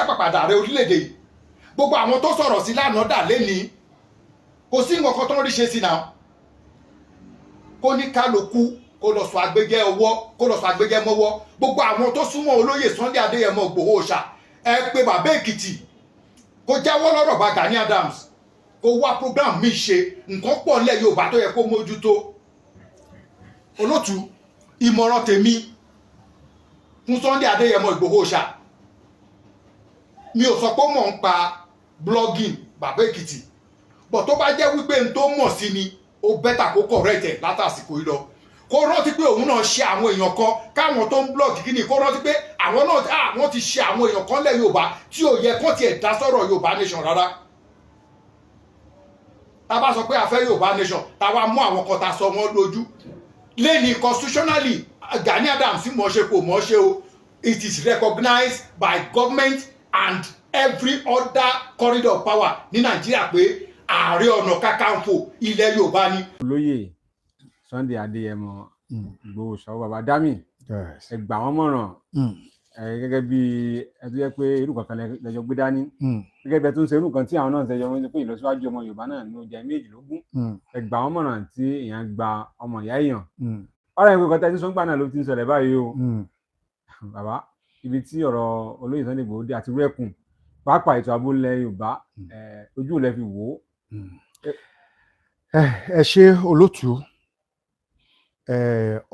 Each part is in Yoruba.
ṣàpàpàdà rẹ orílẹ̀-èdè yìí gbogbo àwọn tó sọ̀rọ̀ sí lánàá dà lẹ́ni kò sí nǹkan kan tó ń rí ṣe sí náà kó ní kálukú kó lọ sọ agbẹjẹ ọwọ́ kó lọ sọ agbẹjẹ mọ́wọ́ gbogbo àwọn tó súnmọ́ olóyè Sunday Adéyẹmọ Ìgbòho Òòṣà ẹ pé bàbá Èkìtì kó jáwọ́ lọ́rọ̀ bá Gani Adams kó wá program mi ṣe nǹkan pọ̀ nílẹ̀ Yorùbá tó yẹ kó mójútó olótú ìmọ̀ràn tèmi fún Sunday Adéyẹmọ Ìgbòho Òòṣà mi ò sọ pé mò ń pa blogging bàbá Èkìtì bọ̀ tó bá jẹ́ wípé n tó mọ̀ sí ni ó bẹ́tà kó correct ẹ̀ látàsìkò yìí lọ kó rántí pé òun náà ṣe àwọn èèyàn kan káwọn tó ń blog kíní kó rántí pé àwọn náà wọ́n ti ṣe àwọn èèyàn kan lẹ̀ Yorùbá tí ò yẹ kó tiẹ̀ dá sọ̀rọ̀ Yorùbá nation rárá tá a bá sọ pé a fẹ́ Yorùbá nation tá a wá mú àwọn kan tá a sọ wọ́n lójú lẹ́ni constitutionally Gani Adams mọ̀ ṣe kò mọ̀ ṣe o it is recognized by government and every other corridor of power ní Nàìjíríà pé Ààrẹ Ọ̀nà Kakanfò ilẹ̀ Yorùbá ni. olóyè Sunday Adéyẹmọ Ìgbòho Òòṣà bàbá dami ẹ gbà wọ́n mọ̀ràn gẹ́gẹ́ bí ẹ tó yẹ pé irú kankan lẹ́jọ́ gbé dání gẹ́gẹ́ bí ẹ tó ń ṣe irú kan tí àwọn náà ń ṣẹjọ wọn pé ìlọsíwájú ọmọ Yorùbá náà ló jẹ méjìlélógún ẹ gbà wọ́n mọ̀ràn tí èèyàn gba ọmọ ìyá èèyàn ọ̀rọ̀ ìwé kọtà tí sọgbà náà ló ti ń ṣẹlẹ̀ báyìí o bàbá ibi tí ọ̀rọ̀ olóyè Sunday Ìgbòho dé àti rẹkùn pàápàá ètò ààbò ilẹ̀ Yorùbá ojú ilẹ̀ fi wò ó. ẹ ṣe olótùú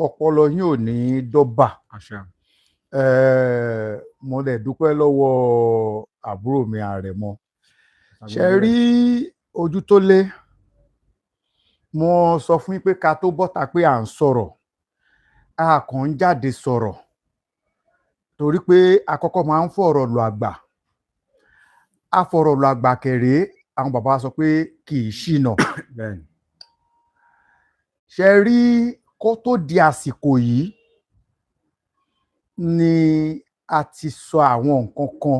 ọpọlọ yín ò ní dọ́bà mo lè dúpẹ́ lọ́wọ́ àbúrò mi Àrẹ̀mọ ṣe rí ojú tó lé mo sọ fún yín pé ká tó bọ́ta pé à ń sọ̀rọ̀ a kàn ń jáde sọ̀rọ̀ torí pé àkọ́kọ́ máa ń fọ̀rọ̀ lọ àgbà a fọ̀rọ̀ lọ àgbà kẹrẹ́ àwọn bàbá sọ pé kì í ṣìnà ṣe rí kó tó di àsìkò yìí ni a ti sọ àwọn nǹkan kan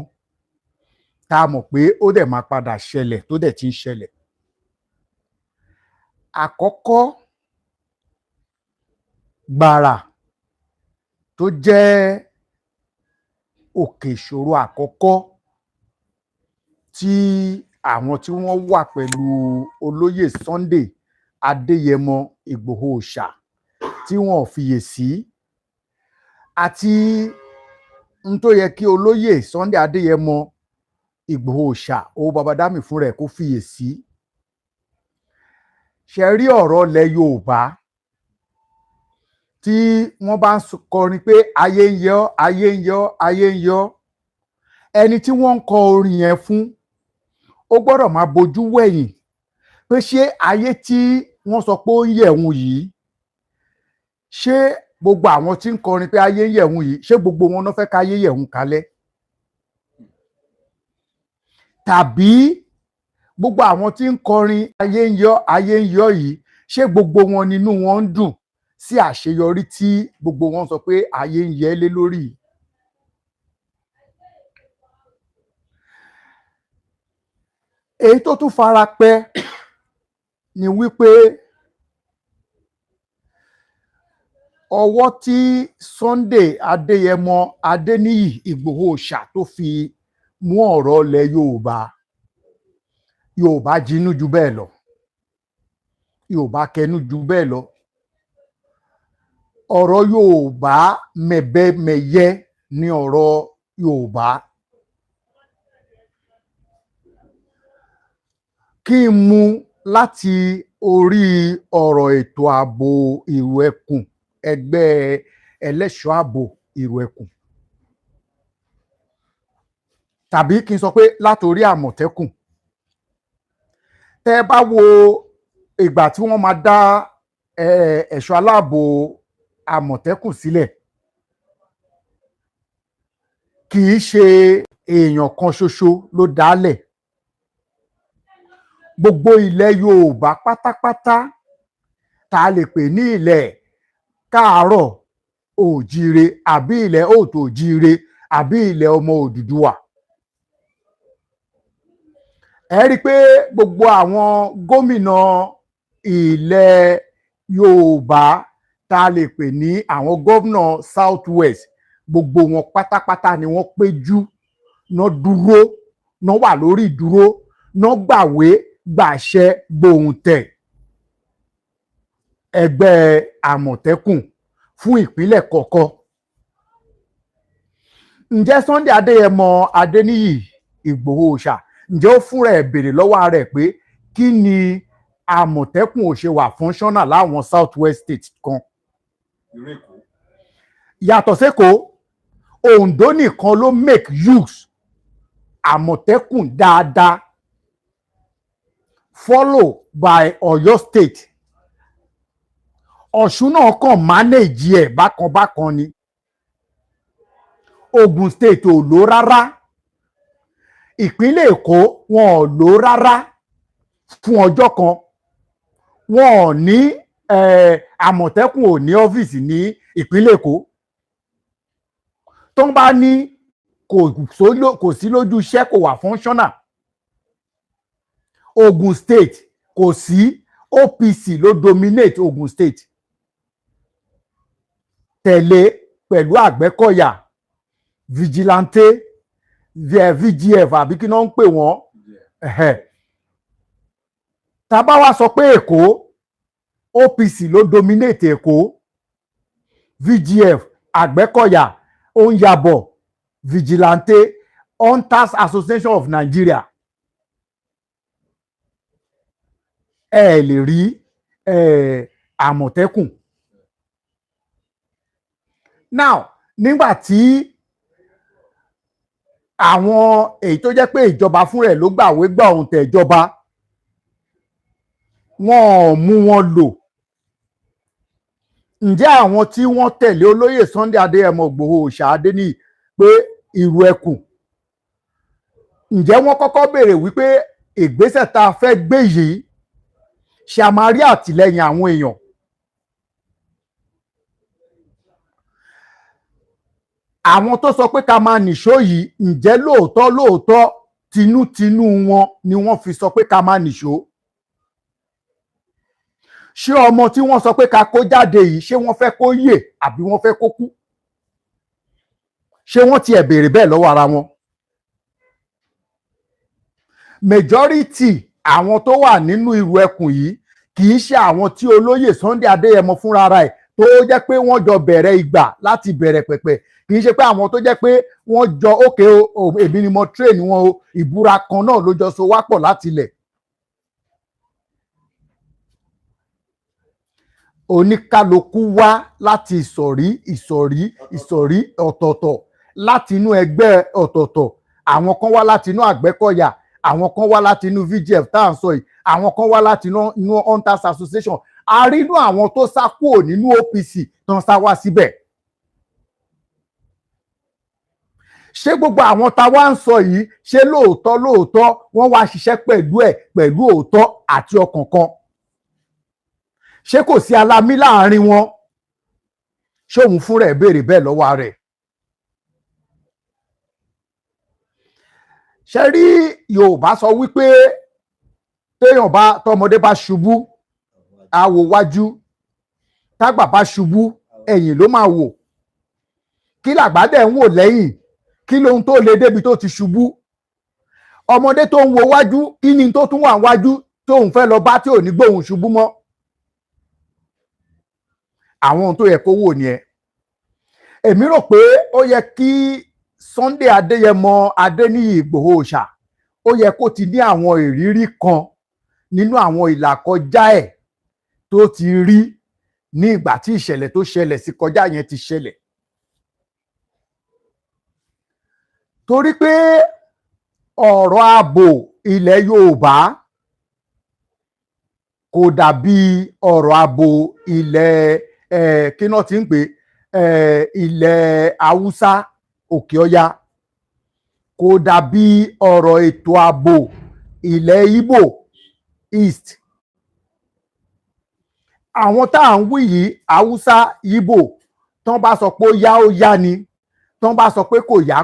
tá a mọ̀ pé ó dẹ̀ máa padà ṣẹlẹ̀ tó dẹ̀ ti ń ṣẹlẹ̀ àkọ́kọ́ gbàrà tó jẹ́ òkè ìṣòro àkọ́kọ́ tí àwọn tí wọ́n wà pẹ̀lú olóyè Sunday Adéyẹmọ Ìgbòho Òòṣà tí wọ́n fiyèsí àti n tó yẹ kí olóyè Sunday Adéyẹmọ Ìgbòho Òòṣà owó babadami fún rẹ̀ kó fiyèsí ṣe rí ọ̀rọ̀ ilẹ̀ Yorùbá tí wọ́n bá ń kọrin pé ayé ń yọ ayé ń yọ ayé ń yọ ẹni tí wọ́n ń kọ orin yẹn fún ó gbọ́dọ̀ máa bojú wẹ̀yìn pé ṣé ayé tí wọ́n sọ pé ó ń yẹ̀wùn yìí ṣé gbogbo àwọn tí ń kọrin pé ayé ń yẹ̀wùn yìí ṣé gbogbo wọn náà fẹ́ káyé yẹ̀wùn kalẹ̀ tàbí gbogbo àwọn tí ń kọrin ayé ń yọ yìí ṣé gbogbo wọn nínú wọn ń dùn sí àṣeyọrí tí gbogbo wọn sọ pé ayé ń yẹ lé lórí. Èyí tó tún fara pẹ́ ni wípé ọwọ́ tí Sunday Adéyẹmọ Adéníyì Ìgbòho Òòṣà tó fi mú ọ̀rọ̀ ilẹ̀ Yorùbá jinú ju bẹ́ẹ̀ lọ Yorùbá kẹnu ju bẹ́ẹ̀ lọ ọ̀rọ̀ Yorùbá mẹ̀bẹ́mẹ̀yẹ ni ọ̀rọ̀ Yorùbá. Kí n mú láti orí ọ̀rọ̀ ètò ààbò ìrù ẹkùn ẹgbẹ́ ẹlẹ́ṣọ́ ààbò ìrù ẹkùn tàbí kí n sọ pé látòrí Àmọ̀tẹ́kùn tẹ́ bá wo ìgbà tí wọ́n máa dá ẹ̀ṣọ́ aláàbò Àmọ̀tẹ́kùn sílẹ̀ kì í ṣe èèyàn kan ṣoṣo ló dálẹ̀ gbogbo ilẹ̀ Yorùbá pátápátá tá a lè pè ní ilẹ̀ káàárọ̀ òjíire àbí ilẹ̀ òòtò òjíire àbí ilẹ̀ ọmọ Odùduwà ẹ rí i pé gbogbo àwọn gómìnà ilẹ̀ Yorùbá tá a lè pè ní àwọn gómìnà South West gbogbo wọn pátápátá ni wọ́n péjú náà dúró náà wà lórí ìdúró náà gbàwé gbàṣẹ gbòǹtẹ̀ ẹgbẹ́ Àmọ̀tẹ́kùn fún ìpínlẹ̀ kọ̀ọ̀kan. Ǹjẹ́ Sunday Adéyẹmọ Adéníyì Ìgbòho Òòṣà ǹjẹ́ ó fúnra ẹ̀ béèrè lọ́wọ́ rẹ̀ pé kí ni Àmọ̀tẹ́kùn ò ṣe wà functional láwọn South West State kan? Yàtọ̀ sékòó, Ondo nìkan ló make use Àmọ̀tẹ́kùn dáadáa, follow by Ọ̀yọ́ State. Ọ̀ṣun náà kàn manage ẹ̀ bákan ni. Ogun State ò lò rárá. Ìpínlẹ̀ Èkó wọn ò lò rárá fún ọjọ́ kan. Wọn ò ní Àmọ̀tẹ́kùn ò ní ọ́fíìsì ní ìpínlẹ̀ Èkó. Tó ń bá ní kò sí lójú iṣẹ́, kò wà functional. Ogun State kò sí, OPC ló dominate Ogun State. Tẹ̀lé pẹ̀lú Àgbẹ̀kọ̀yà, Vigilante, VGF àbí kí náà ń pè wọ́n. Tá bá wá sọ pé Èkó, OPC ló dominate Èkó, VGF, Àgbẹ̀kọ̀yà, Onyabo, Vigilante, Hunters Association of Nigeria. Ẹ lè rí Àmọ̀tẹ́kùn. Now, nígbà tí àwọn èyí tó jẹ́ pé ìjọba fún rẹ̀ ló gbàwé gbà ohun tẹ̀ ìjọba, wọ́n mú wọn lò. Ǹjẹ́ àwọn tí wọ́n tẹ̀lé olóyè Sunday Adéyẹmọ Ìgbòho Òòṣà Adéníyì pé ìrù ẹkùn, ǹjẹ́ wọ́n kọ́kọ́ béèrè wípé ìgbésẹ̀ tá a fẹ́ gbé yìí ṣe a máa rí àtìlẹ́yìn àwọn èèyàn? Àwọn tó sọ pé ká máa nìṣó yìí, ǹjẹ́ lóòótọ́ tinútinú wọn ni wọ́n fi sọ pé ká máa nìṣó? Ṣé ọmọ tí wọ́n sọ pé ká kó jáde yìí, ṣé wọ́n fẹ́ kó yè àbí wọ́n fẹ́ kó kú? Ṣé wọ́n tiẹ̀ béèrè bẹ́ẹ̀ lọ́wọ́ ara wọn? Majority àwọn tó wà nínú ìrù ẹkùn yìí kì í ṣe àwọn tí olóyè Sunday Adéyẹmọ fúnra rẹ̀ tó jẹ́ pé wọ́n jọ bẹ̀rẹ̀ ìgbà láti bẹ̀rẹ̀ pẹ̀pẹ̀, kì í ṣe pé àwọn tó jẹ́ pé wọ́n jọ òkè èmi ni mo train wọn o, ìbúra kan náà ló jọ so wá pọ̀ láti ilẹ̀. Oníkálukú wá láti ìsọ̀rí ọ̀tọ̀ọ̀tọ̀, láti inú ẹgbẹ́ ọ̀tọ̀ọ̀tọ̀. Àwọn kan wá láti inú Àgbẹ̀kọ̀yà, àwọn kan wá láti inú VGF tá à ń sọ yìí, àwọn kan wá láti inú Hunters Association. A rí inú àwọn tó sá kúrò nínú OPC tán sá wá síbẹ̀. Ṣé gbogbo àwọn tá wá ń sọ yìí, ṣé lóòótọ́ wọ́n wá ṣiṣẹ́ pẹ̀lú òótọ́ àti ọkàn kan? Ṣé kò sí alámí láàrin wọn? Ṣé òun fúnra ẹ̀ béèrè bẹ́ẹ̀ lọ́wọ́ rẹ̀? Ṣé rí Yorùbá sọ wípé tọmọdé bá ṣubú á wò wájú, tágbà bá ṣubú ẹ̀yìn ló máa wò. Kí làgbà dẹ̀ ń wò lẹ́yìn? Kí lohun tó lè débi tó ti ṣubú? Ọmọdé tó ń wo wájú, kí ni tó tún wà wájú tóun fẹ́ lọ bá tí ò ní gbóhùn ṣubú mọ́? Àwọn ohun tó yẹ kó wò nìyẹn. Èmi rò pé ó yẹ kí Sunday Adéyẹmọ Adéníyì Ìgbòho Òòṣà ó yẹ kó ti ní àwọn ìrírí kan nínú àwọn ìlàkọjá ẹ̀ tó ti rí ní ìgbà tí ìṣẹ̀lẹ̀ tó ṣẹlẹ̀ sí kọjá yẹn ti ṣẹlẹ̀. Torí pé ọ̀rọ̀ ààbò ilẹ̀ Yorùbá kò dàbí ọ̀rọ̀ ààbò ilẹ̀ kí náà ti ń pè ilẹ̀ Haúsá Òkè Ọya, kò dàbí ọ̀rọ̀ ètò ààbò ilẹ̀ Ìgbò East. Àwọn tá à ń wí yìí, Haúsá, Ìgbò, tán bá sọ pé ó yá ni, tán bá sọ pé kò yá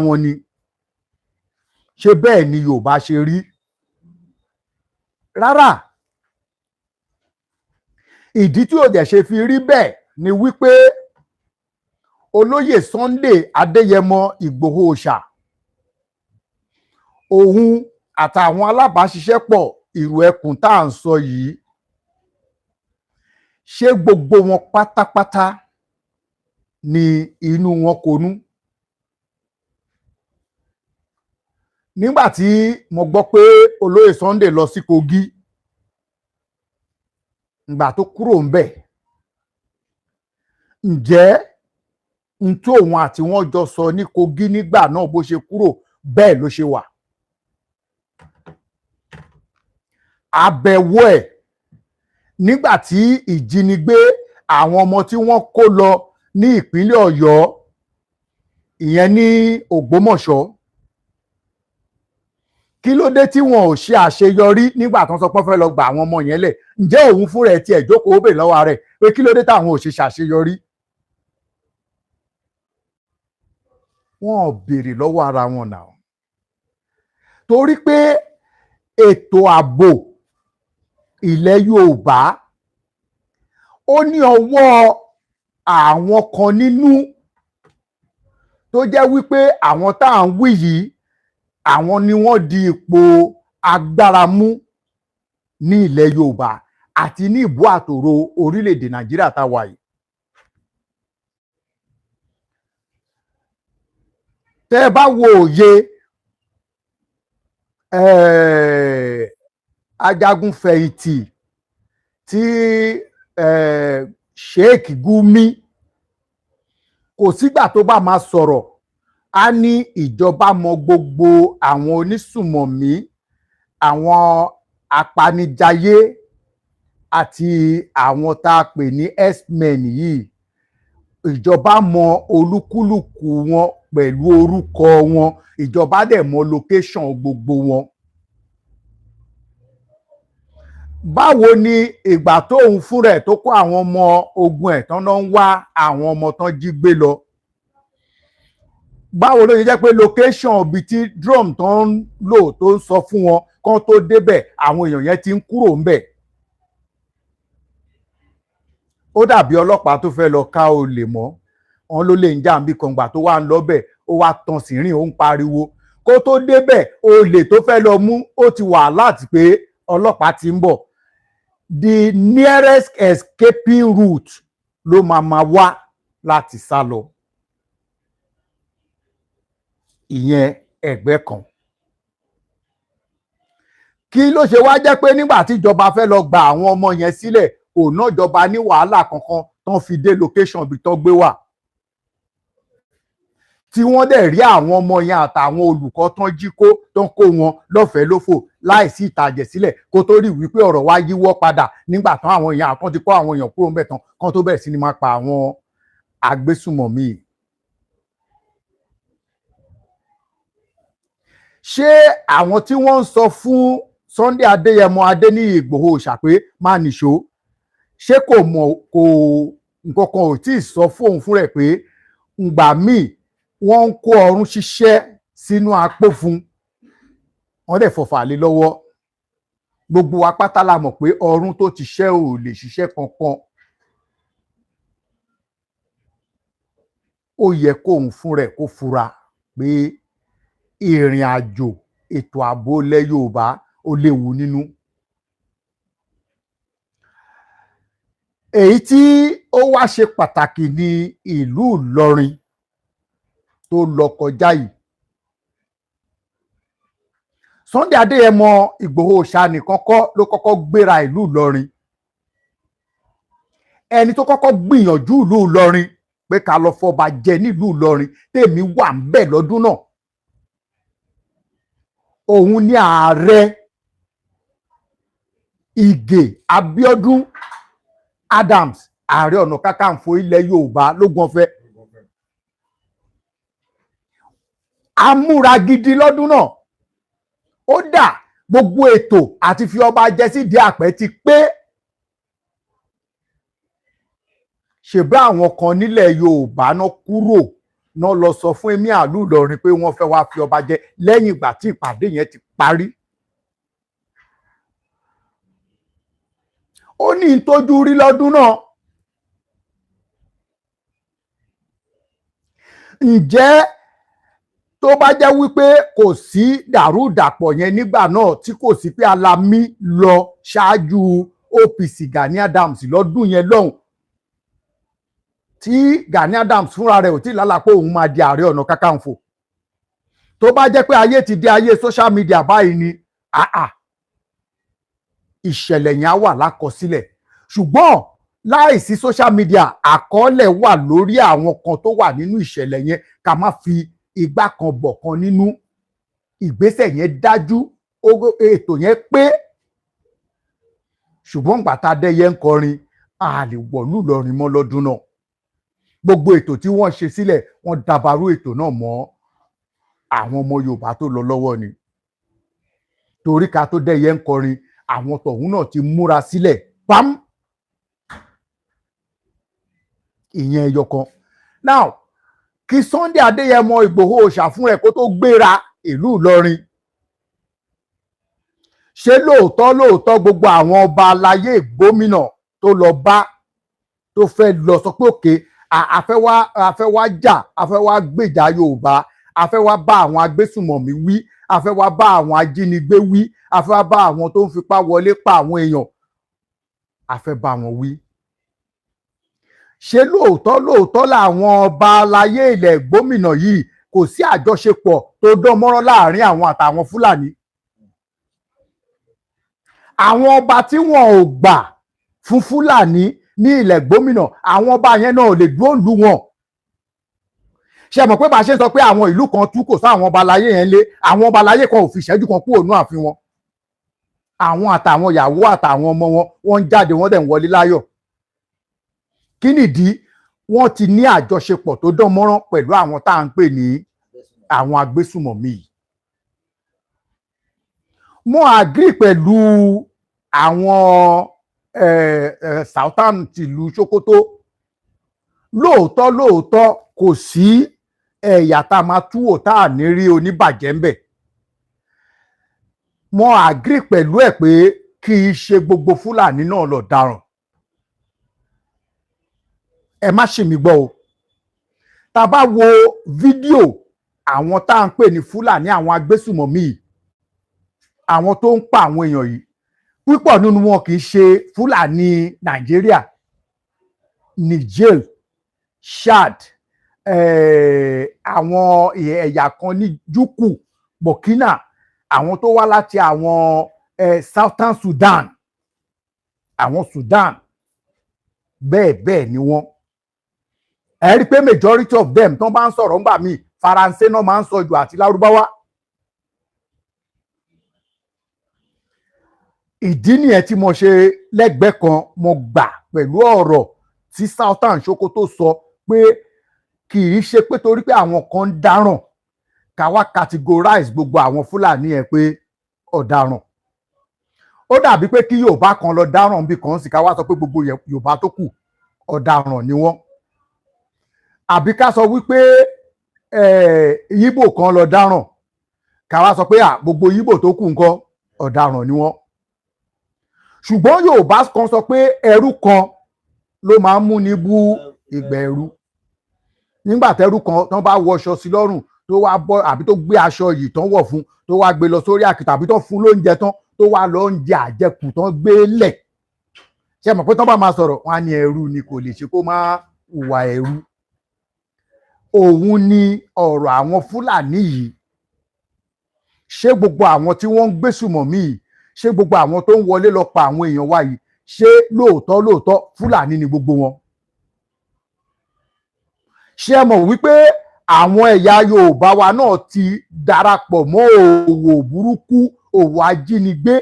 wọn ni. Ṣé bẹ́ẹ̀ ni Yorùbá ṣe rí? Rárá. Ìdí tí ó dẹ̀ ṣe fi rí bẹ́ẹ̀ ni wípé olóyè Sunday Adéyẹmọ Ìgbòho Òòṣà òun àtàwọn alábàáṣiṣẹ́pọ̀ ìrù ẹkùn tá à ń sọ yìí ṣé gbogbo wọn pátápátá ni inú wọn konú? Nígbà tí mo gbọ́ pé olóyè Sunday lọ sí Kogi, ìgbà tó kúrò ńbẹ̀, ǹjẹ́ n tí òun àti wọn jọ sọ ní Kogi nígbà náà bó ṣe kúrò bẹ́ẹ̀ ló ṣe wà? Àbẹ̀wò ẹ̀ nígbà tí ìjínigbé àwọn ọmọ tí wọ́n kó lọ ní ìpínlẹ̀ Ọ̀yọ́, ìyẹn ní Ògbómọ̀ṣọ́, kí ló dé tí wọn ò ṣe àṣeyọrí nígbà tó ń sọ pé wọ́n fẹ́ lọ gba àwọn ọmọ yẹn lẹ̀? Ǹjẹ́ òun fúnra ẹ̀ tiẹ̀ jókòó ó bèèrè lọ́wọ́ rẹ̀ pé kí ló dé táwọn ò ṣe ṣàṣeyọrí? Wọn ò béèrè lọ́wọ́ ara wọn náà, torí pé ètò ààbò ilẹ̀ Yorùbá ó ní ọwọ́ àwọn kan nínú tó jẹ́ wípé àwọn tá à ń wí yìí, àwọn ni wọ́n di ipò agbára mú ní ilẹ̀ Yorùbá àti ní ìbú àtòrò orílẹ̀-èdè Nàìjíríà tá a wà yìí. Tẹ́ ẹ bá wo òye ajagunfẹ̀yìntì tí Sheikh Gumi, kò sígbà tó bá máa sọ̀rọ̀ á ní ìjọba mọ gbogbo àwọn onísùmọ̀mí, àwọn apanijayé àti àwọn tá a pè ní S-men yìí. Ìjọba mọ olúkúlùkù wọn pẹ̀lú orúkọ wọn, ìjọba dẹ̀ mọ location gbogbo wọn. Báwo ni ìgbà tóun fúnra ẹ̀ tó kó àwọn ọmọ ogun ẹ̀ tán náà ń wá àwọn ọmọ tán jí gbé lọ, báwo ló ṣe jẹ́ pé location ibi tí drone tó ń lò tó ń sọ fún wọn kán tó débẹ̀ àwọn èèyàn yẹn ti ń kúrò ńbẹ̀? Ó dàbí ọlọ́pàá tó fẹ́ lọ ká olè mọ́, wọn ló lè ń jà níbi kan, gbà tó wà ń lọ́bẹ̀ ó wá tan sìnrìn, ó ń pariwo, kó tó débẹ̀ olè tó fẹ́ lọ mú ó ti wà láti pé ọlọ́pàá ti ń bọ̀. The nearest escaping route ló máa wá láti sá lọ. Ìyẹn ẹgbẹ́ kan. Kí ló ṣe wá jẹ́ pé nígbà tí ìjọba fẹ́ lọ gba àwọn ọmọ yẹn sílẹ̀, kò ná ìjọba ní wàhálà kankan tán fi dé location ibi tán gbé wà, tí wọ́n dẹ̀ rí àwọn ọmọ yẹn àtàwọn olùkọ́ tán jí kó tán kó wọn lọ́fẹ̀ẹ́ lófò láìsí ìtàjẹ̀ sílẹ̀, kó tó rí wípé ọ̀rọ̀ wá yíwọ́ padà nígbà tán àwọn èèyàn àtọ́ ti kó àwọn èèyàn kúrò ńbẹ̀ tán kán tó bẹ̀rẹ̀ sí ni máa pa àwọn agbésùmọ̀mí. Ṣé àwọn tí wọ́n ń sọ fún Sunday Adéyẹmọ Adéníyì Ìgbòho Òòṣà pé má nìṣó, ṣé kò mọ̀, kò nǹkan kan ò tí ì sọ fóun fúnra ẹ̀ pé ngbà míì wọ́n ń kó ọrún ṣiṣẹ́ sínú apó fún, wọ́n dẹ̀ fọ̀fà lé lọ́wọ́? Gbogbo wa pátá la mọ̀ pé ọrún tó ti ṣẹ́ ò lè ṣiṣẹ́ kankan. Ó yẹ kóun fúnra ẹ̀ kó fura pé ìrìn àjò ètò ààbò ilẹ̀ Yorùbá ó léwu nínú. Èyí tí ó wá ṣe pàtàkì ní ìlú Ìlọrin tó lọ kọjá yìí. Sunday Adéyẹmọ Ìgbòho Òòṣà nìkan kọ́ ló kọ́kọ́ gbéra ìlú Ìlọrin. Ẹni tó kọ́kọ́ gbìyànjú ìlú Ìlọrin pé ká lọ fọba jẹ nílùú Ìlọrin, tèmi wà ń bẹ̀ lọ́dún náà, òun ni ààrẹ Ìgè Abíọ́dún Adams, ààrẹ ọ̀nà kakanfò ilẹ̀ Yorùbá lógún ọ̀fẹ́. Amúra gidi lọ́dún náà, ó dà gbogbo ètò àti fi ọba jẹ sídìí àpẹ́ ti pé. Ṣèbá àwọn kan nílẹ̀ Yorùbá náà kúrò náà lọ sọ fún Emir ìlú Ìlọrin pé wọ́n fẹ́ wá fi ọba jẹ lẹ́yìn ìgbà tí ìpàdé yẹn ti parí. Ó ní ìtọ́jú rí lọ́dún náà. Ǹjẹ́ tó bá jẹ́ wípé kò sí dàrúdàpọ̀ yẹn nígbà náà tí kò sí pé Alami lọ ṣáájú OPC Gani Adams lọ́dún yẹn lọ́hùn tí Gani Adams fúnra rẹ̀ ò tí lálàpọ̀ òun máa di Ààrẹ Ọ̀nà Kakanfò tó bá jẹ́ pé ayé ti di ayé social media báyìí ni ìṣẹ̀lẹ̀ yẹn á wà lákọsílẹ̀ ṣùgbọ́n láìsí social media àkọọ́lẹ̀ wà lórí àwọn kan tó wà nínú ìṣẹ̀lẹ̀ yẹn ká má fi igbá kan bọ̀ kan nínú ìgbésẹ̀ yẹn dájú ètò yẹn pé ṣùgbọ́n gbàtà Adéyẹ ń kọrin a lè wọ̀lú Ìlọrin mọ́ lọ́dún náà gbogbo ètò tí wọ́n ṣe sílẹ̀ wọ́n dàbàrú ètò náà mọ́ àwọn ọmọ Yorùbá tó lọ lọ́wọ́ ni torí ká tó Adéyẹ ń kọrin àwọn tọ̀hún náà ti múra sílẹ̀ pam ìyẹn ẹyọ kan now kí Sunday Adéyẹmọ Ìgbòho Òòṣà fún ẹ kó tó gbéra ìlú Ìlọrin ṣé lóòótọ́ gbogbo àwọn ọba aláyé gómìnà tó lọ bá tó fẹ́ lọ sọ pé òkè afẹ́ wá jà afẹ́ wá gbèjà Yorùbá afẹ́ wá bá àwọn agbésùmọ̀mí wí afẹ́ wá bá àwọn ajínigbé wí afẹ́ wá bá àwọn tó ń fipá wọlé pa àwọn èèyàn afẹ́ bá wọn wí ṣé lóòótọ́ làwọn ọba aláyé ilẹ̀ gómìnà yìí kò sí àjọṣepọ̀ tó dán mọ́rán láàrin àwọn àtàwọn Fúlàní àwọn ọba tí wọn ò gbà fún Fúlàní ní ilẹ̀ gómìnà àwọn ọba yẹn náà ò lè dúró lù wọn ṣe mọ̀ pé bá a ṣe sọ pé àwọn ìlú kan tú kò sí àwọn ọba aláyé yẹn lé àwọn ọba aláyé kan ò fi ìṣẹ́jú kan kúrò ní ààfin wọn àwọn àtàwọn ìyàwó àtàwọn ọmọ wọn wọ́n ń jáde wọ́n dẹ̀ ń wọlé láyọ̀ kí nìdí wọ́n ti ní àjọṣepọ̀ tó dán mọ́rán pẹ̀lú àwọn tá à ń pè ní àwọn agbésùmọ̀mí yìí mo agree pẹ̀lú àwọn Sultan tìlú Sokoto lóòótọ́ kò sí ẹ̀yà tá a máa túwò tá à ní rí oníbàjẹ́ ń bẹ̀ mo agree pẹ̀lú ẹ̀ pé kì í ṣe gbogbo Fúlàní náà lọ dáràn ẹ má ṣì mí gbọ́ o tá a bá wo fídíò àwọn tá à ń pè ní Fúlàní àwọn agbésùmọ̀mí àwọn tó ń pa àwọn èèyàn yìí púpọ̀ nínú wọn kì í ṣe Fúlàní Nàìjíríà Niger Chad àwọn ẹ̀yà kan ní Júkù Burkina àwọn tó wá láti àwọn Southern Sudan àwọn Sudan bẹ́ẹ̀ ni wọ́n ẹ rí i pé majority of them tán bá ń sọ̀rọ̀ ńgbà míì Faransé náà máa ń sọ jù àti Lárúbáwá ìdí nìyẹn tí mo ṣe lẹ́gbẹ̀ẹ́ kan mo gbà pẹ̀lú ọ̀rọ̀ tí Sultan Sokoto sọ pé kì í ṣe pé torí pé àwọn kan ń dáràn ká wá categorize gbogbo àwọn Fúlàní ẹ pé ọ̀daràn ó dàbí pé kí Yorùbá kan lọ dáràn bí kan sì ká wá sọ pé gbogbo Yorùbá tó kù ọ̀daràn ni wọ́n àbí ká sọ wípé Yíbò kan lọ dáràn ká wá sọ pé gbogbo Yíbò tó kù ńkọ́ ọ̀daràn ni wọ́n ṣùgbọ́n Yorùbá kan sọ pé ẹrú kan ló máa ń mú ní bú ìgbà ẹrú nígbà tẹ́rú kan tán bá wọṣọ sí lọ́rùn tó wá bọ́ àbí tó gbé aṣọ yìí tán wọ̀ fún tó wá gbé lọ sórí àkìtà àbí tán fún lóúnjẹ tán tó wá lọ oúnjẹ àjẹkù tán gbé lẹ̀ ṣe mọ̀ pé tán bá máa sọ̀rọ̀ wọn á ní ẹrú ni kò lè ṣe kó má hùwà ẹrú òun ni ọ̀rọ̀ àwọn Fúlàní yìí ṣé gbogbo àwọn tí wọ́n ń gbésùmọ̀mí yìí ṣé gbogbo àwọn tó ń wọlé lọ pa àwọn èèyàn wa yìí ṣé lóòótọ́ Fúlàní ni gbogbo wọn ṣé ẹ mọ̀ wípé àwọn ẹ̀yà Yorùbá wa náà ti darapọ̀ mọ́ òwò burúkú òwò ajínigbé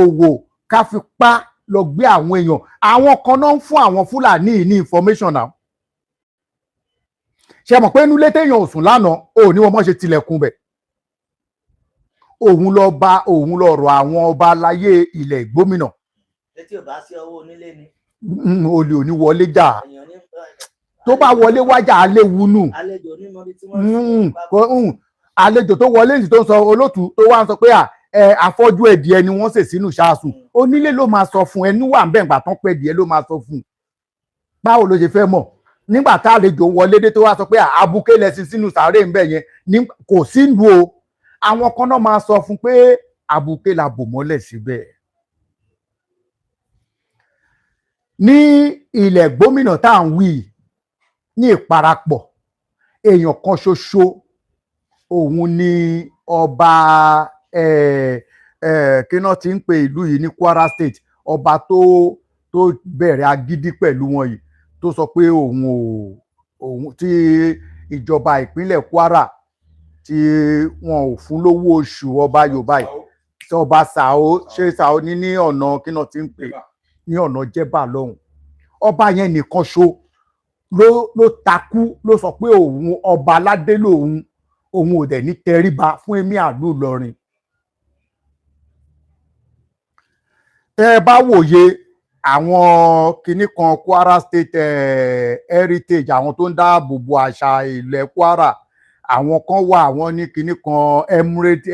òwò káfipá lọ gbé àwọn èèyàn àwọn kan náà ń fún àwọn Fúlàní ní information náà ṣé ẹ mọ̀ pé inú ilé téèyàn ò sùn lánàá ò ní wọn mọ̀ ṣe tilẹ̀kùn bẹ̀ òun lọ rọ àwọn ọba aláyé ilẹ̀ gómìnà létí ò bá sí ọwọ́ onílé ni olè òní wọlé jà tó bá wọlé wájà aléwu nù àlejò onímọ̀ bí tí wọ́n àlejò tó wọlé sí tó ń sọ olótù tó wá ń sọ pé àfọ́jú ẹ̀dìẹ ni wọ́n sè sínú ṣáàsùn onílé ló máa sọ fún ẹnu wà ń bẹ̀ ńgbà tán pẹ́ ẹ̀dìẹ ló máa sọ fún báwo ló ṣe fẹ́ mọ̀ nígbà tá àlejò wọlé dé tó wá sọ pé abuké lẹ́sìn sínú sàárè ń bẹ̀ yẹn kò sí ìlú o àwọn kan náà máa sọ fún pé abuké la bò mọ́lẹ̀ síbẹ̀. ní ilẹ̀ gómìnà tá à ń wí ní ìparapọ̀ èèyàn kan ṣoṣo òun ni ọba kí náà ti ń pe ìlú yìí ní Kwara State ọba tó bẹ̀rẹ̀ agídí pẹ̀lú wọn yìí tó sọ pé òun tí ìjọba ìpínlẹ̀ Kwara tí wọn ò fún lówó oṣù ọba Yorùbá yìí tí ọba Sàó ṣe Sàó ní ọ̀nà kí náà ti ń pè ní ọ̀nà Jẹ́bà lọ́hùn ọba yẹn nìkan ṣo ló takú ló sọ pé òun ọba aládé lòun ò dẹ̀ ní tẹríba fún Emir ìlú Ìlọrin. ẹ bá wòye àwọn kinní kan Kwara State heritage àwọn tó ń dáàbò bo àṣà ilẹ̀ Kwara àwọn kan wà àwọn ní kinní kan emirate